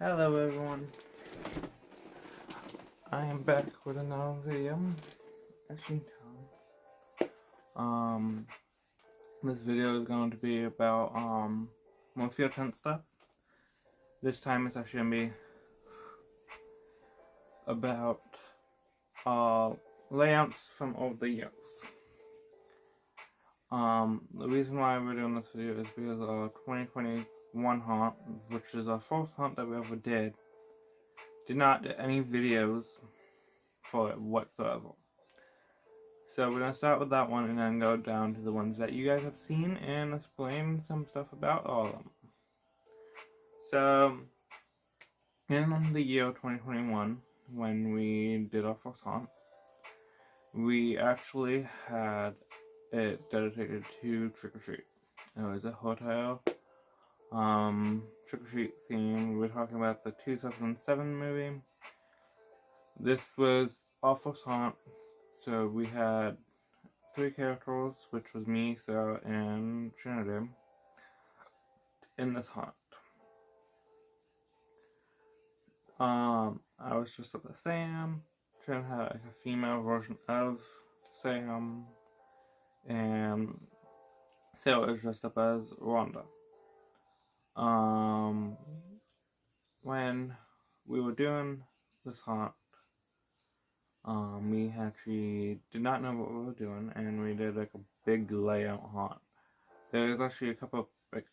Hello everyone, I am back with another video. Actually, um, this video is going to be about Moonfield tent stuff. This time it's actually gonna be about layouts from over the years. The reason why we're doing this video is because 2021 haunt, which is our first haunt that we ever did not do any videos for it whatsoever. So we're going to start with that one and then go down to the ones that you guys have seen and explain some stuff about all of them. So, in the year 2021, when we did our first haunt, we actually had it dedicated to Trick or Treat. It was a hotel Trick or Treat theme. We were talking about the 2007 movie. This was our first haunt, so we had 3 characters, which was me, Sarah, and Trinity, in this haunt. I was dressed up as Sam. Trinity had like a female version of Sam, and Sarah was dressed up as Rhonda. When we were doing this haunt, we actually did not know what we were doing, and we did like a big layout haunt. There's actually a couple of like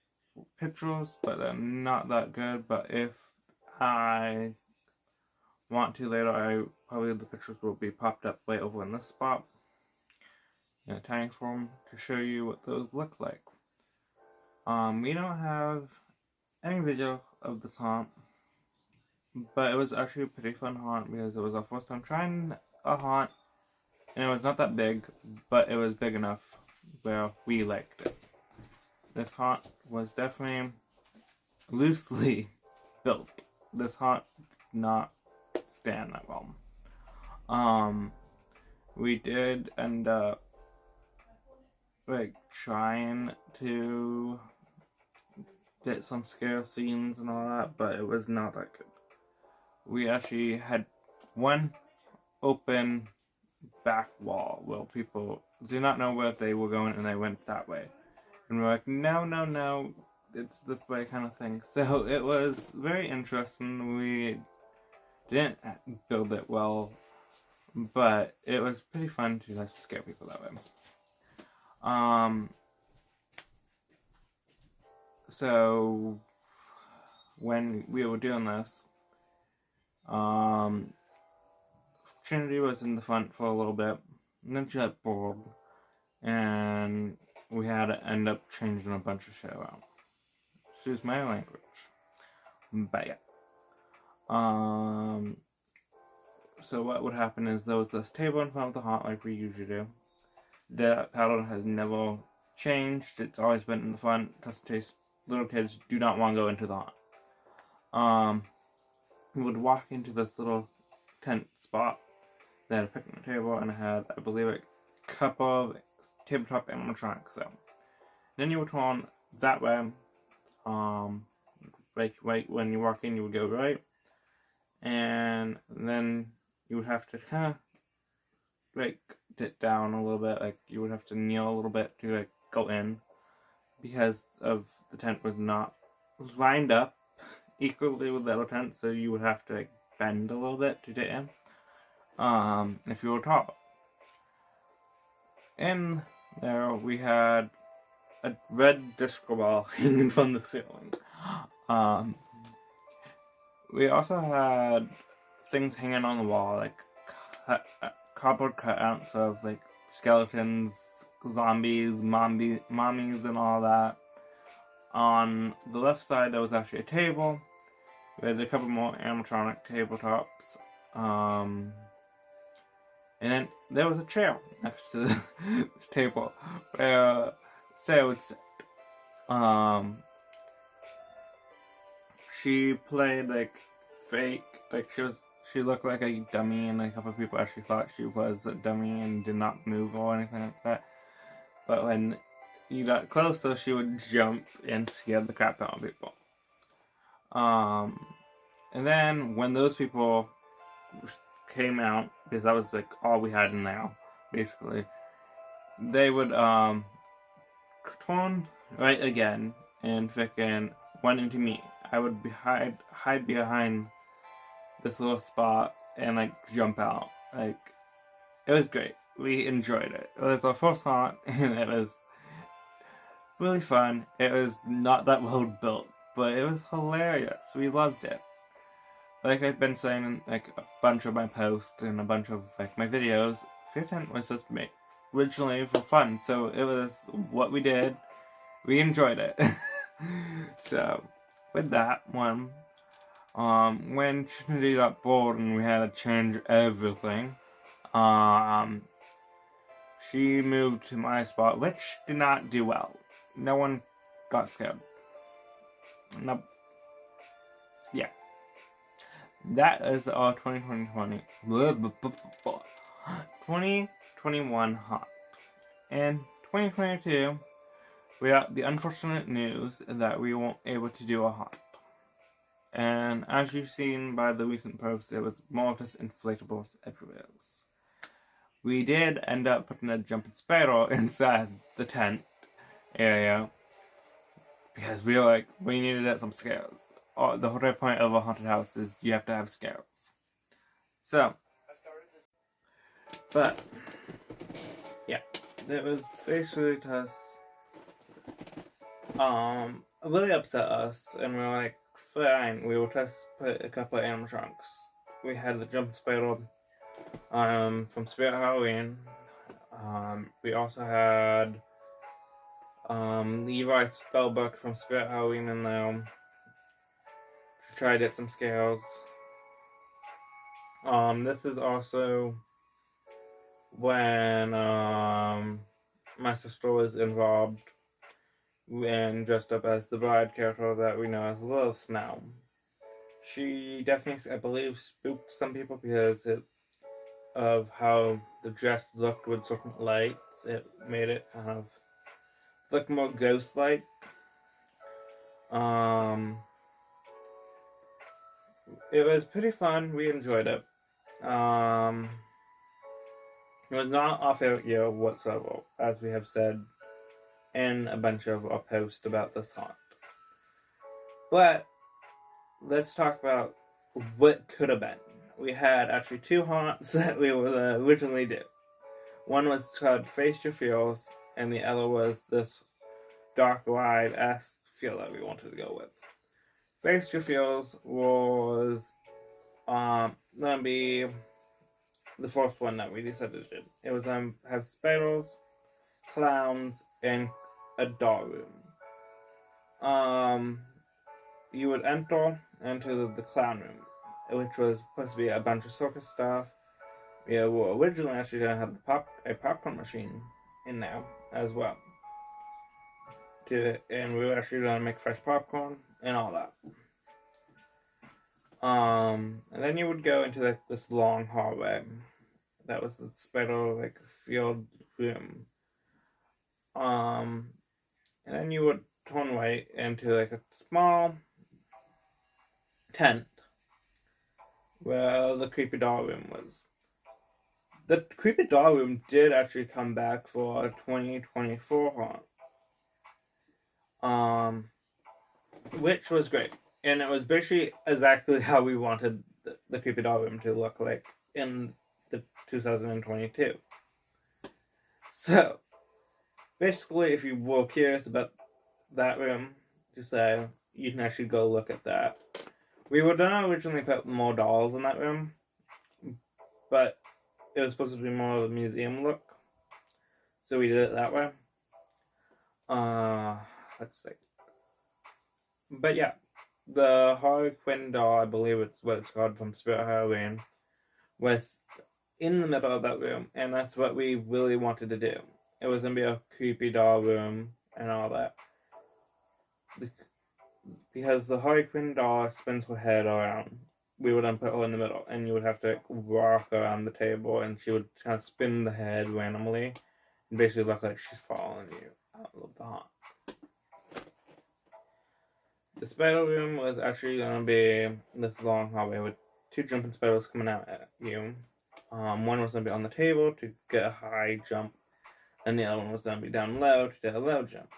pictures, but they're not that good. But if I want to later, probably the pictures will be popped up right over in this spot in a tiny form to show you what those look like. We don't have any video of this haunt, but it was actually a pretty fun haunt because it was our first time trying a haunt, and it was not that big, but it was big enough where we liked it. This haunt was definitely loosely built. This haunt did not stand that well. We did end up like trying to get some scare scenes and all that, but it was not that good. We actually had one open back wall where people did not know where they were going and they went that way. And we're like, no, it's this way kind of thing. So it was very interesting. We didn't build it well, but it was pretty fun to just scare people that way. So when we were doing this, Trinity was in the front for a little bit, and then she got bored, and we had to end up changing a bunch of shit around. Excuse my language. But yeah. So what would happen is there was this table in front of the haunt like we usually do. The pattern has never changed. It's always been in the front. Just in case little kids do not want to go into the haunt. We would walk into this little tent spot. They had a picnic table and it had, I believe, a couple of tabletop animatronics. So then you would turn that way. Like right when you walk in, you would go right, and then you would have to kind of like sit down a little bit. Like you would have to kneel a little bit to like go in because of the tent was not lined up equally with the other tent, so you would have to like bend a little bit to get in. If you were tall. In there we had a red disco ball hanging from the ceiling. We also had things hanging on the wall, like cardboard cutouts of like skeletons, zombies, mommies, and all that. On the left side, there was actually a table. We had a couple more animatronic tabletops. And then there was a chair next to this table where Sarah would sit. She played like fake, like she looked like a dummy, and a couple of people actually thought she was a dummy and did not move or anything like that. But when you got closer, she would jump and scare the crap out of people. And then when those people came out, because that was like all we had in there, basically, they would turn right again and freaking run into me. I would hide behind this little spot and like jump out. Like, it was great. We enjoyed it. It was our first haunt, and it was really fun. It was not that well built, but it was hilarious. We loved it. Like I've been saying in like a bunch of my posts and a bunch of like my videos, Fear Tent was just made originally for fun, so it was what we did. We enjoyed it. So with that one, when Trinity got bored and we had to change everything, she moved to my spot, which did not do well. No one got scared. Nope. Yeah. That is our 2021 haunt. In 2022, we got the unfortunate news that we weren't able to do a haunt. And as you've seen by the recent post, it was more just inflatables everywhere else. We did end up putting a jumping spiral inside the tent area because we were like, we needed some scares. The whole point of a haunted house is you have to have scares. So, but yeah, it was basically just really upset us, and we were like, fine, we will just put a couple of animatronics. We had the jumping spiral from Spirit Halloween. We also had Levi Spellbook from Spirit Halloween in there to try to get some scares. This is also when my sister was involved and dressed up as the bride character that we know as Lilith now. She definitely, I believe, spooked some people because of how the dress looked with certain lights. It made it kind of look more ghost-like. It was pretty fun. We enjoyed it. It was not our favorite year whatsoever, as we have said in a bunch of our posts about this haunt. But let's talk about what could have been. We had actually two haunts that we would originally do. One was called Face Your Fears, and the other was this dark ride-esque feel that we wanted to go with. Face Your Fears was gonna be the first one that we decided to do. It was have spirals, clowns, and a doll room. You would enter into the clown room, which was supposed to be a bunch of circus stuff. We were originally actually going to have a popcorn machine in there as well. And we were actually going to make fresh popcorn and all that. And then you would go into this long hallway. That was the spider field room. And then you would turn right into a small tent where the creepy doll room was. The creepy doll room did actually come back for a 2024 haunt, which was great, and it was basically exactly how we wanted the creepy doll room to look like in the 2022. So basically, if you were curious about that room, just you can actually go look at that. We were gonna originally put more dolls in that room, but it was supposed to be more of a museum look, so we did it that way. Let's see. But yeah, the Harley Quinn doll, I believe it's what it's called from Spirit Halloween, was in the middle of that room, and that's what we really wanted to do. It was gonna be a creepy doll room and all that. Because the Harley Quinn doll spins her head around, we would then put her in the middle, and you would have to walk around the table, and she would kind of spin the head randomly, and basically look like she's following you out of the haunt. The spider room was actually going to be this long hallway with 2 jumping spiders coming out at you. One was going to be on the table to get a high jump, and the other one was going to be down low to get a low jump.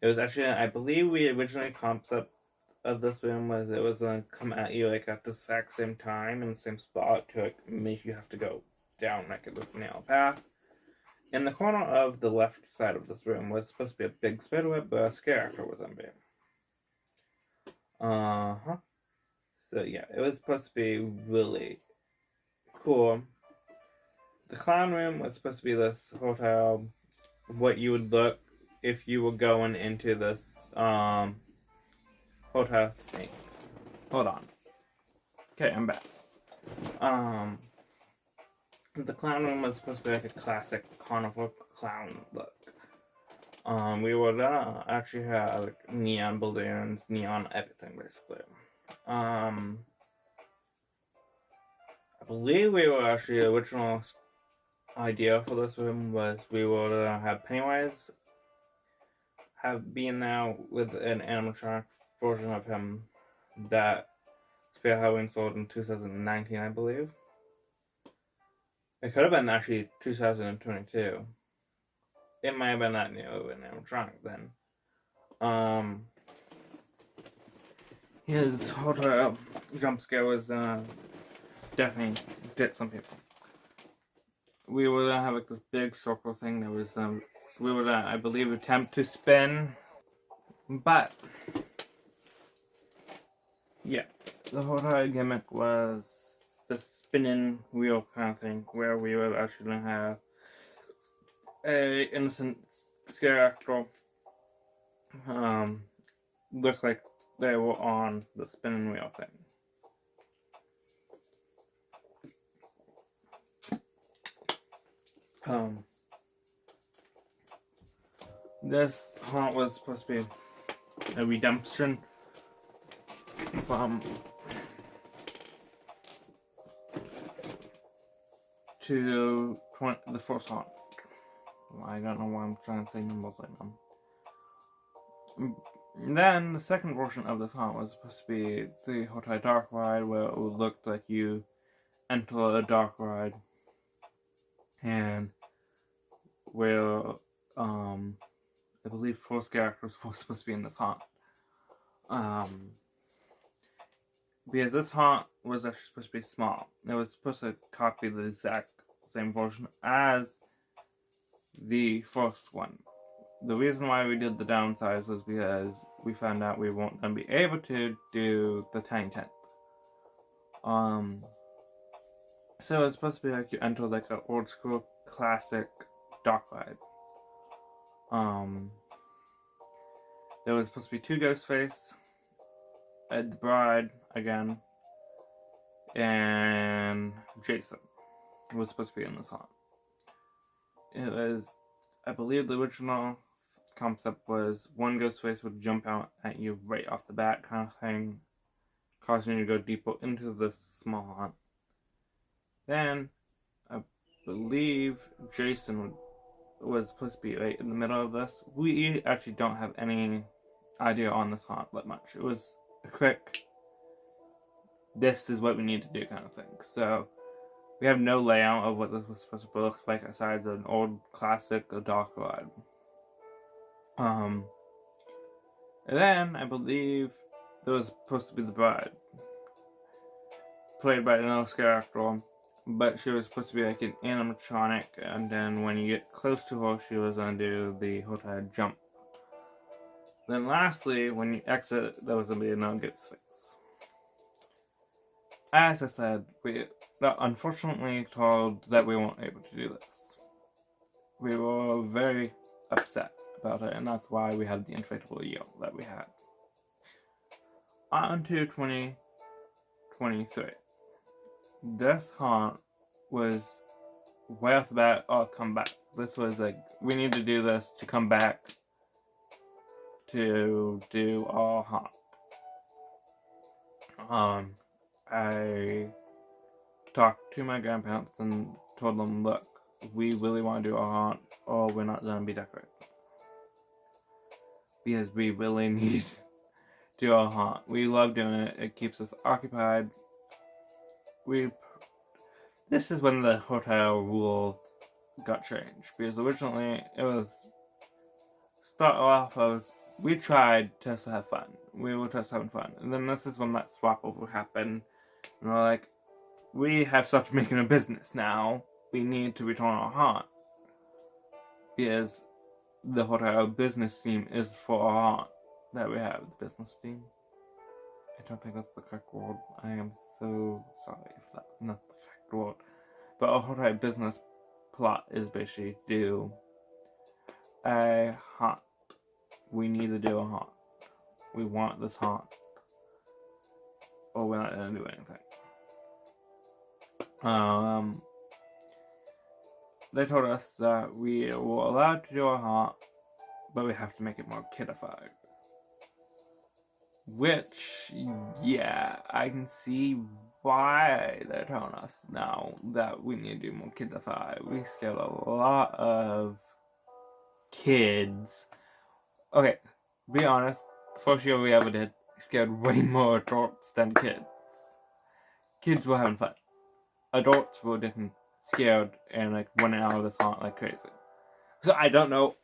It was actually, I believe, the original concept of this room was it was going to come at you like at the exact same time in the same spot to like make you have to go down like this narrow path. In the corner of the left side of this room was supposed to be a big spiderweb, but a scarecrow was on there. So yeah, it was supposed to be really cool. The clown room was supposed to be this hotel, what you would look if you were going into this hotel thing. Hold on. Okay, I'm back. The clown room was supposed to be like a classic carnival clown look. We would actually have like neon balloons, neon everything basically. I believe we were actually the original idea for this room was we would have Pennywise being now with an animatronic version of him that Spirit Halloween sold in 2019, I believe. It could have been actually 2022. It might have been that new an animatronic then. His whole jump scare was definitely did some people. We would have like this big circle thing that was we would I believe attempt to spin, but yeah, the whole gimmick was the spinning wheel kind of thing where we would actually have a innocent scarecrow look like they were on the spinning wheel thing. This haunt was supposed to be a redemption from to the first haunt. I don't know why I'm trying to say numbers like them. Then the second version of this haunt was supposed to be the Hotel Dark Ride, where it would look like you enter a dark ride, and where I believe 4 characters were supposed to be in this haunt. Because this haunt was actually supposed to be small. It was supposed to copy the exact same version as the first one. The reason why we did the downsize was because we found out we weren't going to be able to do the tiny tent. So it's supposed to be like you enter like an old school classic dark ride. There was supposed to be 2 Ghostface, Ed the Bride again, and Jason was supposed to be in this haunt. It was, I believe the original concept was one Ghostface would jump out at you right off the bat kind of thing, causing you to go deeper into this small haunt. Then, I believe Jason was supposed to be right in the middle of this. We actually don't have any idea on this haunt that much. It was a quick, this is what we need to do kind of thing. So, we have no layout of what this was supposed to look like aside an old classic dark ride. And then I believe there was supposed to be the bride, played by another character, but she was supposed to be like an animatronic, and then when you get close to her, she was gonna do the hotel jump. Then lastly, when you exit, there was gonna be another Ghostface. As I said, we unfortunately told that we weren't able to do this. We were very upset about it, and that's why we had the inflatable eel that we had. On to 2023. This haunt was way off the bat, oh, come back. This was like, we need to do this to come back to do our haunt. I talked to my grandparents and told them, look, we really want to do our haunt, or we're not going to be decorated. Because we really need do a haunt. We love doing it. It keeps us occupied. This is when the hotel rules got changed, because originally it was start off as we tried just to have fun. We were just having fun, and then this is when that swap over happened. And we're like, we have started making a business now. We need to return our haunt, because the hotel business theme is for our haunt that we have. The business theme. I don't think that's the correct word. I am so sorry if that's not the correct word. But our hotel business plot is basically do a haunt. We need to do a haunt. We want this haunt, or we're not gonna do anything. They told us that we were allowed to do a haunt, but we have to make it more kidified. Which, yeah, I can see why they're telling us now that we need to do more kidified. We scared a lot of kids. Okay, be honest, the first year we ever did, we scared way more adults than kids. Kids were having fun. Adults were getting scared and like running out of the haunt like crazy. So I don't know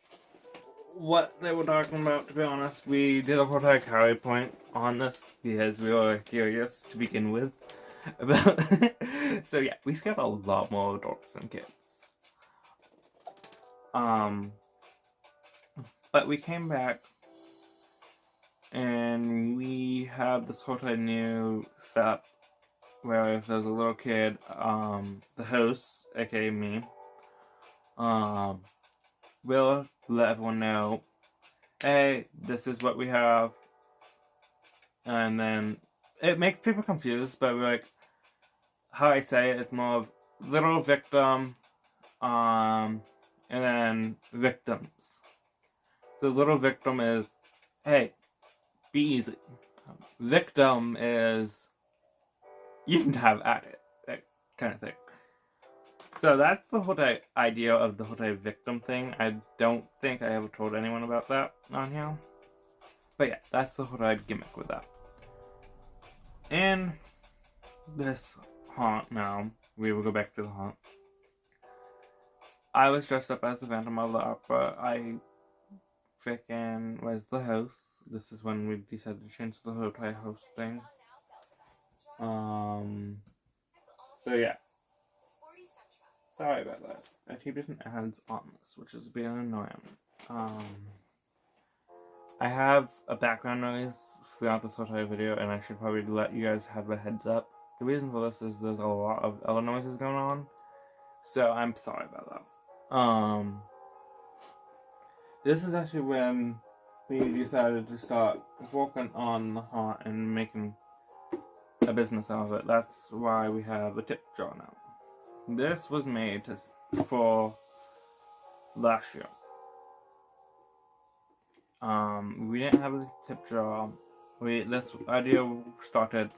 what they were talking about, to be honest. We did a whole carry point on this because we were curious to begin with. So yeah, we scared a lot more adults than kids. But we came back and we have this whole new setup where if there's a little kid, the host, aka me, will let everyone know, hey, this is what we have. And then it makes people confused, but we're like, how I say it, it's more of little victim, and then victims. The little victim is, hey, be easy. Victim is, you can have at it, that kind of thing. So that's the whole idea of the whole victim thing. I don't think I ever told anyone about that on here. But yeah, that's the whole gimmick with that. In this haunt now, we will go back to the haunt. I was dressed up as the Phantom of the Opera. I freaking was the host. This is when we decided to change the hotel host thing. So yeah. Sorry about that. I keep getting ads on this, which is being annoying. I have a background noise throughout this whole video, and I should probably let you guys have a heads up. The reason for this is there's a lot of other noises going on, so I'm sorry about that. This is actually when we decided to start working on the haunt and making a business out of it. That's why we have a tip jar now. This was made for last year. We didn't have a tip jar. This idea started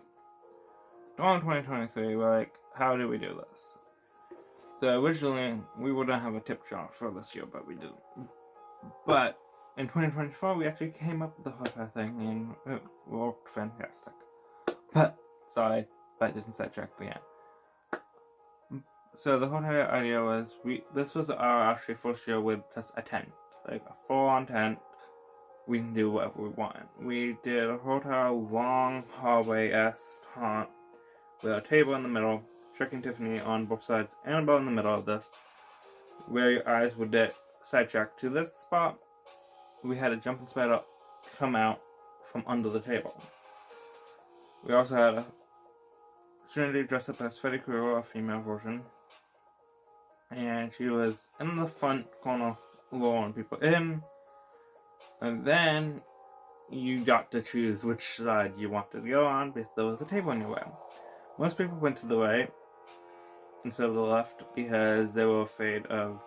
in 2023. We're like, how do we do this? So originally, we wouldn't have a tip jar for this year, but we didn't. But in 2024, we actually came up with the whole thing, and it worked fantastic. But, sorry, that didn't sidetrack the end. So the whole idea was, this was our actually first year with just a tent. Like a full-on tent. We can do whatever we want. We did a hotel long hallway-esque haunt with a table in the middle, Chuck and Tiffany on both sides, and about in the middle of this, where your eyes would get sidetracked to this spot. We had a jumping spider come out from under the table. We also had a Trinity dressed up as Freddy Krueger, a female version, and she was in the front corner luring people in. And then you got to choose which side you wanted to go on because there was a table in your way. Most people went to the right instead of the left because they were afraid of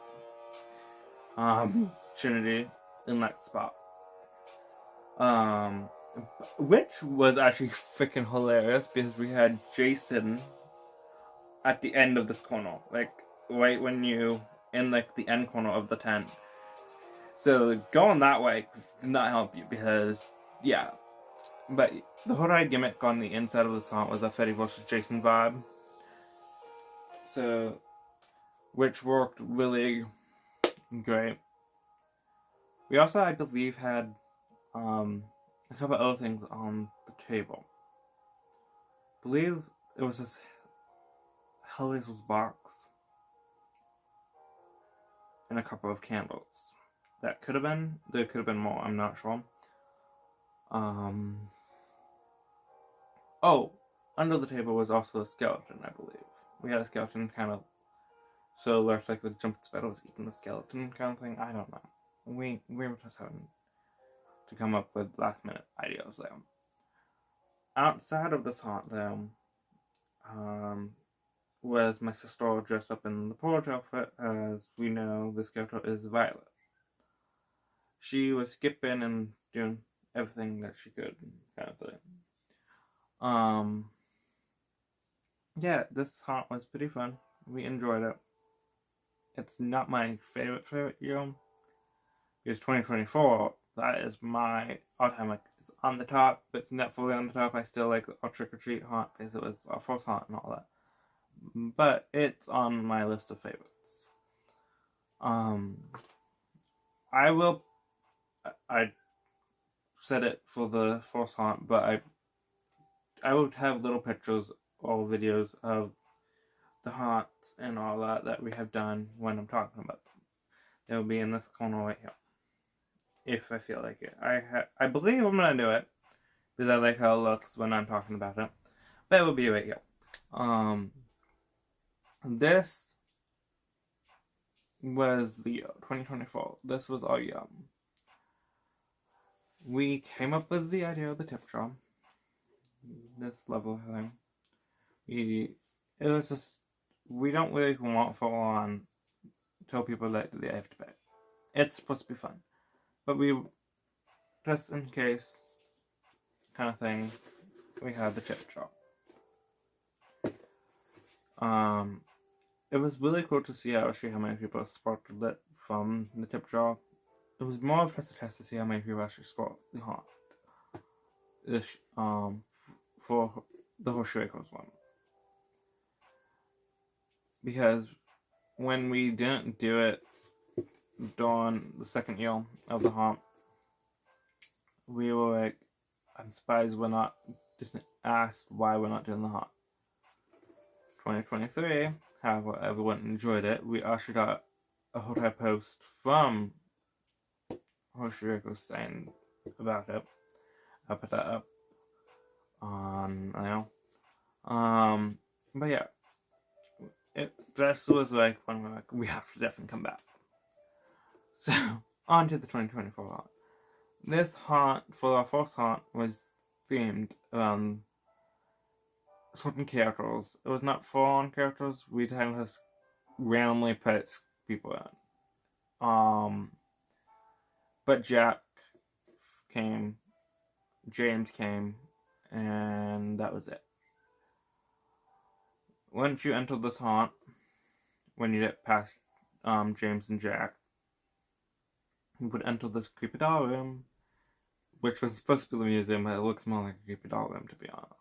Trinity in that spot. Which was actually freaking hilarious because we had Jason at the end of this corner. Like, right when you, in like the end corner of the tent. So going that way did not help you because, yeah, But the whole gimmick on the inside of the haunt was a Freddy vs. Jason vibe. So, which worked really great. We also, I believe, had a couple other things on the table. I believe it was this Hellraiser's box and a couple of candles. There could have been more, I'm not sure. Oh, under the table was also a skeleton, I believe. We had a skeleton kind of, so it looked like the jump spider was eating the skeleton kind of thing. I don't know. We were just having to come up with last minute ideas there. Outside of this haunt, though, was my sister dressed up in the porridge outfit. As we know, this character is Violet. She was skipping and doing everything that she could, kind of thing. Yeah, this haunt was pretty fun. We enjoyed it. It's not my favorite year. Because 2024, that is my all-time, like, it's on the top, but it's not fully on the top. I still like our Trick or Treat haunt because it was our first haunt and all that. But it's on my list of favorites. I said it for the first haunt, but I would have little pictures or videos of the haunts and all that we have done when I'm talking about them. They will be in this corner right here, if I feel like it. I believe I'm gonna do it because I like how it looks when I'm talking about it. But it will be right here. This was the year 2024. This was our year. We came up with the idea of the tip jar. This level thing. It was just, we don't really want full on tell people that they have to pay. It's supposed to be fun. But we, just in case kind of thing, we had the tip jar. It was really cool to see how many people supported it from the tip jar. It was more of just a test to see how many people actually support the haunt. This, for the Horseshoe Echoes one. Because when we didn't do it during the second year of the haunt, we were like, I'm surprised we're not just asked why we're not doing the haunt. 2023, however, everyone enjoyed it. We actually got a hotel post from Horseshoe Echoes saying about it. I'll put that up on now. But yeah, this was like when we're like, we have to definitely come back. So, on to the 2024 haunt. This haunt, for our first haunt, was themed around certain characters. It was not full-on characters. We kind of just randomly put people in. But Jack came, James came, and that was it. Once you enter this haunt, when you get past James and Jack, you would enter this creepy doll room, which was supposed to be the museum, but it looks more like a creepy doll room, to be honest.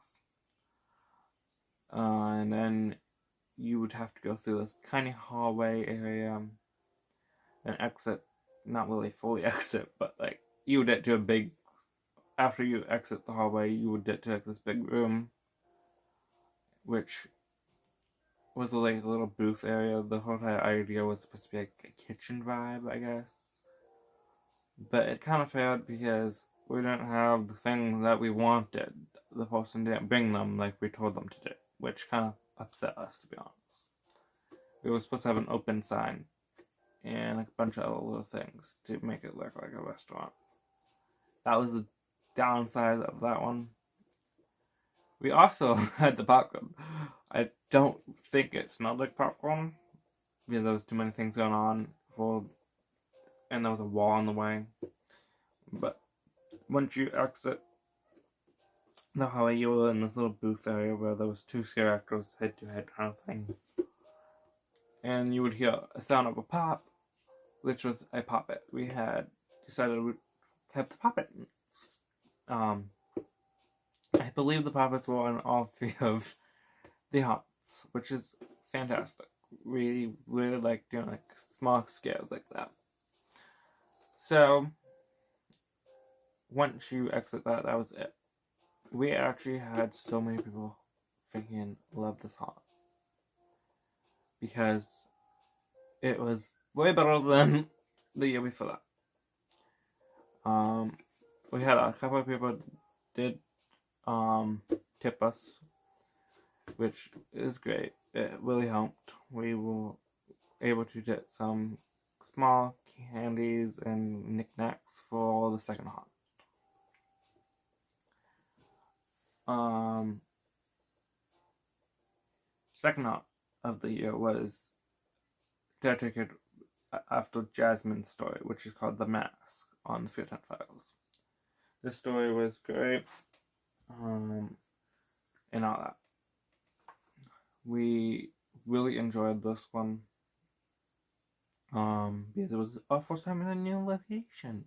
And then you would have to go through this tiny hallway area and exit, not really fully exit, but like you would get to a big, after you exit the hallway, you would get to like this big room, which was like a little booth area. The whole idea was supposed to be like a kitchen vibe, I guess. But it kind of failed because we didn't have the things that we wanted. The person didn't bring them like we told them to do, which kind of upset us, to be honest. We were supposed to have an open sign and like a bunch of other little things to make it look like a restaurant. That was the downside of that one. We also had the popcorn. I don't think it smelled like popcorn because there was too many things going on and there was a wall in the way. But once you exit the hallway, you were in this little booth area where there was two scare actors head-to-head kind of thing. And you would hear a sound of a pop, which was a puppet. We had decided we'd have the puppet believe the puppets were on all three of the haunts, which is fantastic. We really like doing like small scales like that. So once you exit that, that was it. We actually had so many people freaking love this haunt because it was way better than the year before that. We had a couple of people did tip us, which is great. It really helped. We were able to get some small candies and knickknacks for the second haunt. Second haunt of the year was dedicated after Jasmine's story, which is called The Mask on the Fear Tent Files. This story was great, and all that. We really enjoyed this one, because it was our first time in a new location.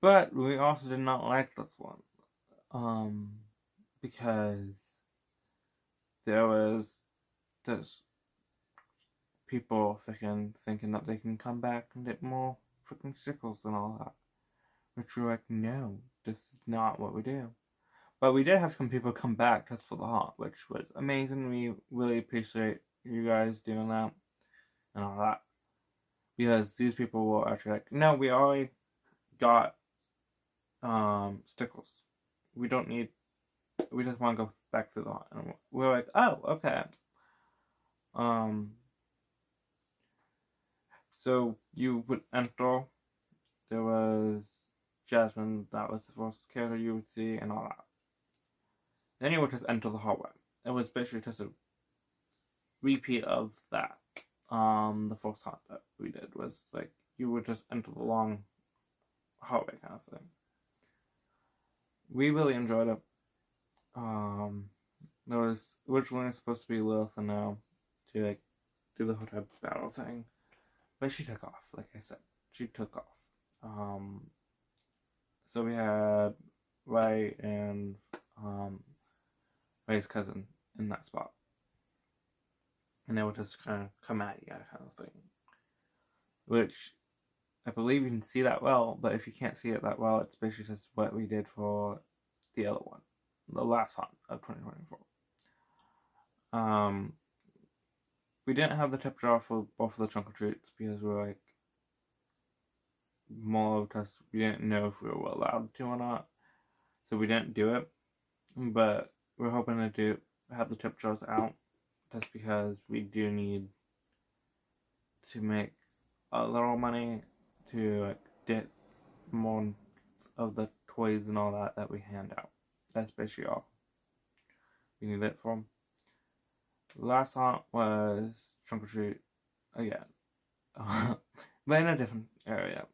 But we also did not like this one, because there was this people freaking thinking that they can come back and get more freaking sickles and all that. Which we're like, no, this is not what we do. But we did have some people come back just for the haunt, which was amazing. We really appreciate you guys doing that and all that. Because these people were actually like, no, we already got stickles. We don't need, we just want to go back through the haunt. And we're like, oh, okay. So you would enter, there was Jasmine, that was the first character you would see, and all that. Then you would just enter the hallway. It was basically just a repeat of that. The first haunt that we did was like, you would just enter the long hallway kind of thing. We really enjoyed it. There was originally supposed to be Lilith and now to like do the hotel battle thing, but she took off. Like I said, she took off. So we had Ray and Ray's cousin in that spot, and they would just kind of come at you, kind of thing. Which I believe you can see that well, but if you can't see it that well, it's basically just what we did for the other one, the last haunt of 2024. We didn't have the tip jar for both of the trunk or treats because we were like, more of us, we didn't know if we were allowed to or not, so we didn't do it. But we're hoping to have the tip jars out, just because we do need to make a little money to like get more of the toys and all that we hand out. That's basically all we need it for. Last haunt was trunk or treat again, but in a different area.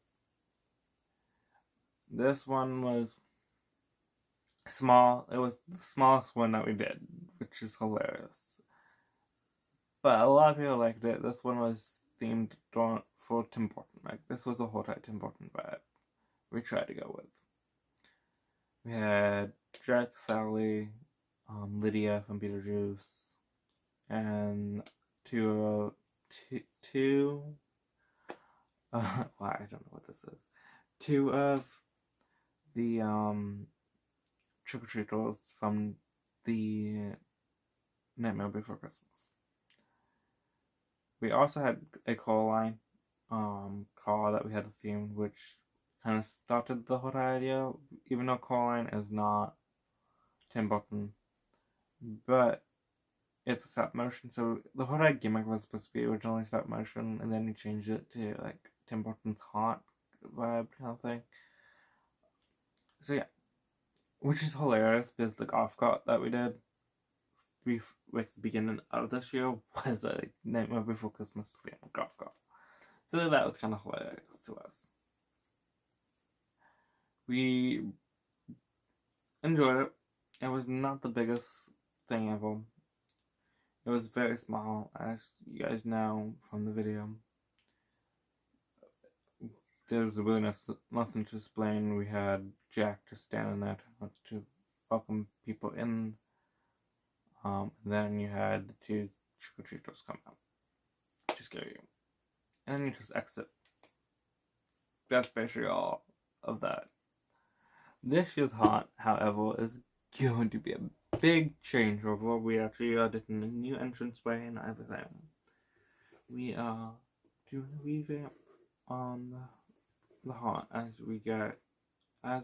This one was small. It was the smallest one that we did, which is hilarious. But a lot of people liked it. This one was themed for Tim Burton. Like, this was a whole Tim Burton vibe we tried to go with. We had Jack, Sally, Lydia from Beetlejuice, and two well, I don't know what this is. Two of the trick-or-treaters from the Nightmare Before Christmas. We also had a Coraline car that we had a theme, which kind of started the whole idea, even though Coraline is not Tim Burton, but it's a stop motion. So the whole gimmick was supposed to be originally stop motion, and then we changed it to like Tim Burton's haunt vibe kind of thing. So yeah, which is hilarious because the golf cart that we did with the beginning of this year was a Nightmare Before Christmas golf cart. So that was kind of hilarious to us. We enjoyed it. It was not the biggest thing ever. It was very small, as you guys know from the video. There was really nothing to explain. We had Jack just standing there to welcome people in. And then you had the 2 trick-or-treaters come out to scare you. And then you just exit. That's basically all of that. This year's haunt, however, is going to be a big changeover. We actually are doing a new entranceway and everything. We are doing a revamp on the haunt as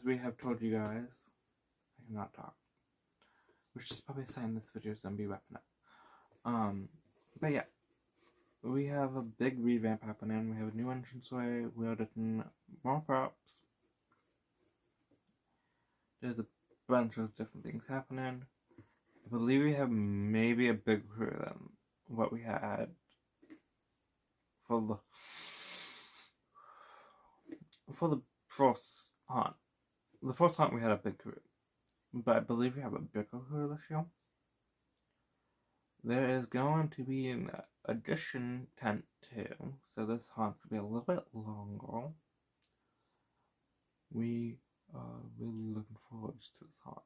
we have told you guys. I cannot talk. Which is probably a sign this video is gonna be wrapping up. But yeah. We have a big revamp happening. We have a new entranceway. We are doing more props. There's a bunch of different things happening. I believe we have maybe a bigger crew than what we had for the first haunt. The first haunt we had a big crew, but I believe we have a bigger crew this year. There is going to be an addition tent too, so this haunt will be a little bit longer. We are really looking forward to this haunt.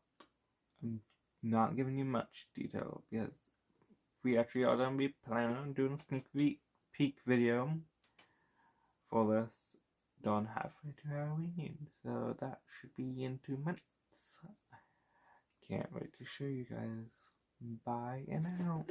I'm not giving you much detail because we actually are going to be planning on doing a sneak peek video for this done halfway to Halloween, so that should be in 2 months. Can't wait to show you guys. Bye and out.